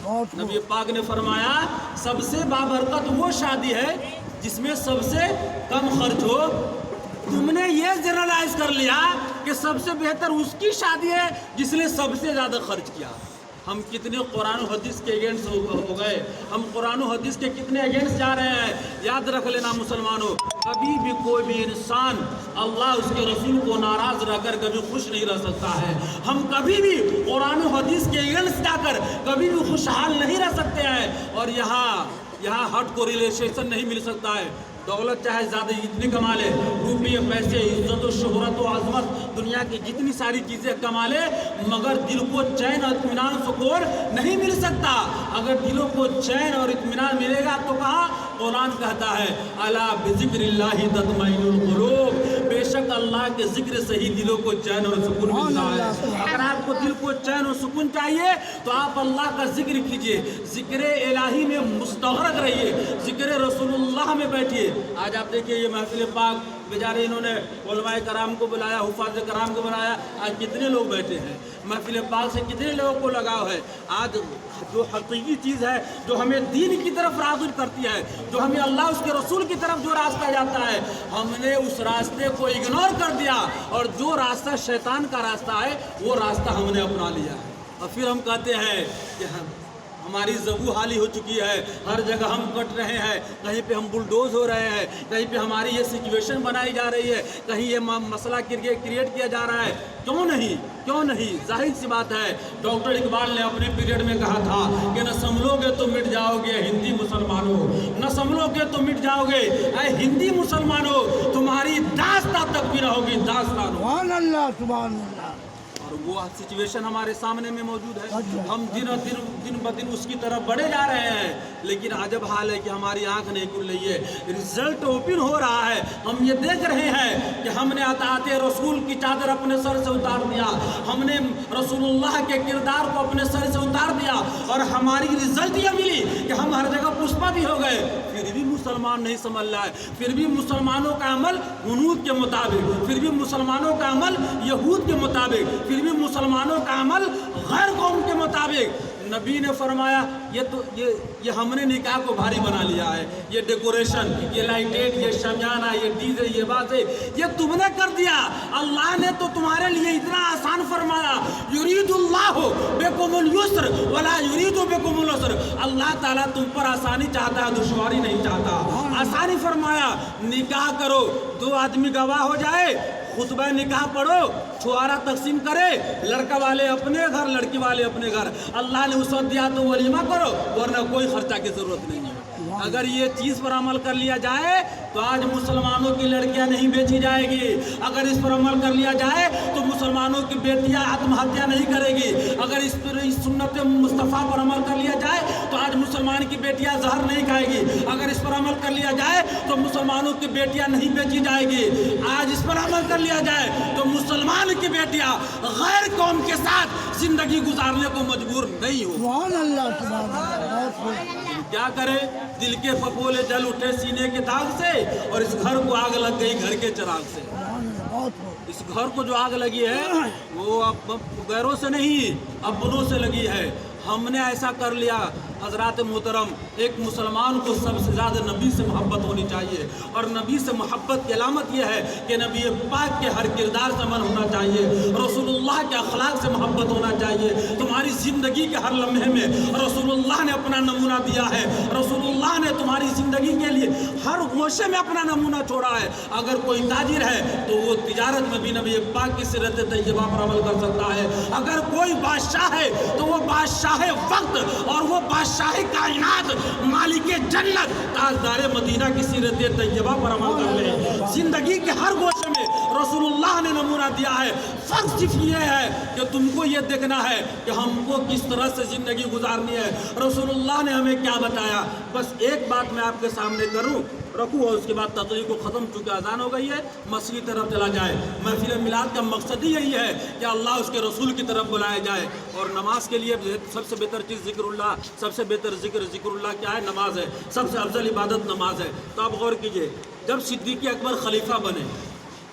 نبی پاک نے فرمایا سب سے بابرکت وہ شادی ہے جس میں سب سے کم خرچ ہو. تم نے یہ جنرلائز کر لیا کہ سب سے بہتر اس کی شادی ہے جس نے سب سے زیادہ خرچ کیا. ہم کتنے قرآن و حدیث کے اگینسٹ ہو گئے, ہم قرآن و حدیث کے کتنے اگینسٹ جا رہے ہیں. یاد رکھ لینا مسلمانوں, کبھی بھی کوئی بھی انسان اللہ اس کے رسول کو ناراض رہ کر کبھی خوش نہیں رہ سکتا ہے. ہم کبھی بھی قرآن و حدیث کے اگینسٹ جا کر کبھی بھی خوشحال نہیں رہ سکتے ہیں. اور یہاں ہٹ کو ریلیشن نہیں مل سکتا ہے. دولت چاہے زیادہ جتنی کما لے, روپیے پیسے عزت و شہرت و عظمت دنیا کی جتنی ساری چیزیں کما لے, مگر دل کو چین اور اطمینان سکون نہیں مل سکتا. اگر دلوں کو چین اور اطمینان ملے گا تو کہاں؟ قرآن کہتا ہے الا بذکر اللہ تطمئن القلوب, بے شک اللہ کے ذکر سے ہی دلوں کو چین اور سکون ملتا ہے. اگر آپ کو دل کو چین اور سکون چاہیے تو آپ اللہ کا ذکر کیجئے, ذکر الہی میں مستغرق رہیے, ذکر رسول اللہ میں بیٹھیے. آج آپ دیکھیے یہ محفل پاک, بیچارے انہوں نے علماء کرام کو بلایا, حفاظ کرام کو بلایا, آج کتنے لوگ بیٹھے ہیں. محفل پاک سے کتنے لوگوں کو لگاؤ ہے. آج جو حقیقی چیز ہے, جو ہمیں دین کی طرف راغب کرتی ہے, جو ہمیں اللہ اس کے رسول کی طرف جو راستہ جاتا ہے, ہم نے اس راستے کو اگنور کر دیا, اور جو راستہ شیطان کا راستہ ہے وہ راستہ ہم نے اپنا لیا ہے. اور پھر ہم کہتے ہیں کہ ہماری زبو حالی ہو چکی ہے, ہر جگہ ہم کٹ رہے ہیں, کہیں پہ ہم بلڈوز ہو رہے ہیں, کہیں پہ ہماری یہ سچویشن بنائی جا رہی ہے, کہیں یہ مسئلہ کریٹ کیا جا رہا ہے. کیوں نہیں؟ ظاہر سی بات ہے, ڈاکٹر اقبال نے اپنے پیریڈ میں کہا تھا کہ نہ سنبھلو گے تو مٹ جاؤ گے ہندی مسلمانوں, نہ سنبھلو گے تو مٹ جاؤ گے اے ہندی مسلمانوں, تمہاری داستان تک بھی نہ ہوگی داستان. سبحان اللہ, سبحان اللہ. اور وہ سچویشن ہمارے سامنے میں موجود ہے. ہم دن بدن اس کی طرف بڑھے جا رہے ہیں, لیکن عجب حال ہے کہ ہماری آنکھ نہیں کھل رہی ہے. رزلٹ اوپن ہو رہا ہے, ہم یہ دیکھ رہے ہیں کہ ہم نے اطاعت رسول کی چادر اپنے سر سے اتار دیا, ہم نے رسول اللہ کے کردار کو اپنے سر سے اتار دیا, اور ہماری رزلٹ یہ ملی کہ ہم ہر جگہ پشپا بھی ہو گئے. پھر بھی مسلمان نہیں سنبھل رہا ہے, پھر بھی مسلمانوں کا عمل ہنود کے مطابق, پھر بھی مسلمانوں کا عمل یہود کے مطابق, پھر بھی مسلمانوں کا عمل غیر قوم کے مطابق. نبی نے فرمایا یہ ہم نے نکاح کو بھاری بنا لیا ہے, یہ ڈیکوریشن, یہ لائٹیں, یہ شمیانہ, یہ ڈیزے, یہ باتیں, یہ تم نے کر دیا. اللہ نے تو تمہارے لیے اتنا آسان فرمایا, یرید اللہ بکم اليسر ولا یرید بکم العسر. اللہ تعالیٰ تم پر آسانی چاہتا ہے, دشواری نہیں چاہتا. آسانی فرمایا, نکاح کرو, 2 آدمی گواہ ہو جائے, خطبہ نکاح پڑھو, چھوارا تقسیم کرے, لڑکا والے اپنے گھر, لڑکی والے اپنے گھر. اللہ نے اس وقت دیا تو ولیمہ کرو, ورنہ کوئی خرچہ کی ضرورت نہیں ہے. اگر یہ چیز پر عمل کر لیا جائے تو آج مسلمانوں کی لڑکیاں نہیں بیچی جائے گی. اگر اس پر عمل کر لیا جائے تو مسلمانوں کی بیٹیاں آتم ہتیا نہیں کرے گی. اگر اس سنت مصطفیٰ پر عمل کر لیا جائے تو آج مسلمان کی بیٹیاں زہر نہیں کھائے گی. اگر اس پر عمل کر لیا جائے تو مسلمانوں کی بیٹیاں نہیں بیچی جائے گی. آج اس پر عمل کر لیا جائے تو مسلمان کی بیٹیاں غیر قوم کے ساتھ زندگی گزارنے کو مجبور نہیں ہو. سبحان اللہ, سبحان اللہ. کیا کرے, دل کے پھپھولے جل اٹھے سینے کے داغ سے, اور اس گھر کو آگ لگ گئی گھر کے چراغ سے. اس گھر کو جو آگ لگی ہے وہ غیروں سے نہیں, اپنوں سے لگی ہے. ہم نے ایسا کر لیا. حضرات محترم, ایک مسلمان کو سب سے زیادہ نبی سے محبت ہونی چاہیے, اور نبی سے محبت کی علامت یہ ہے کہ نبی پاک کے ہر کردار سے من ہونا چاہیے, رسول اللہ کے اخلاق سے محبت ہونا چاہیے. تمہاری زندگی کے ہر لمحے میں رسول اللہ نے اپنا نمونہ دیا ہے, رسول اللہ نے تمہاری زندگی کے لیے ہر گوشے میں اپنا نمونہ چھوڑا ہے. اگر کوئی تاجر ہے تو وہ تجارت میں بھی نبی پاک کی سیرت طیبہ پر عمل کر سکتا ہے. اگر کوئی بادشاہ ہے تو وہ بادشاہ وقت اور وہ بادشاہ کائنات مالک جنت تاجدار مدینہ کی سیرت طیبہ پر عمل کر لیں. زندگی کے ہر گوشے میں رسول اللہ نے نمونہ دیا ہے. فرق صرف یہ ہے کہ تم کو یہ دیکھنا ہے کہ ہم کو کس طرح سے زندگی گزارنی ہے. رسول اللہ نے ہمیں کیا بتایا. بس ایک بات میں آپ کے سامنے رکھوں اور اس کے بعد تقریر کو ختم, چونکہ اذان ہو گئی ہے, مسجد کی طرف چلا جائے. محفل میلاد کا مقصد ہی یہی ہے کہ اللہ اس کے رسول کی طرف بلایا جائے. اور نماز کے لیے سب سے بہتر چیز ذکر اللہ, سب سے بہتر ذکر اللہ کیا ہے؟ نماز ہے. سب سے افضل عبادت نماز ہے. تو آپ غور کیجئے, جب صدیق اکبر خلیفہ بنے,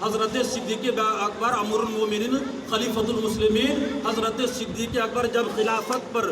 حضرت صدیق اکبر امیر المومنین خلیفۃ المسلمین, حضرت صدیق اکبر جب خلافت پر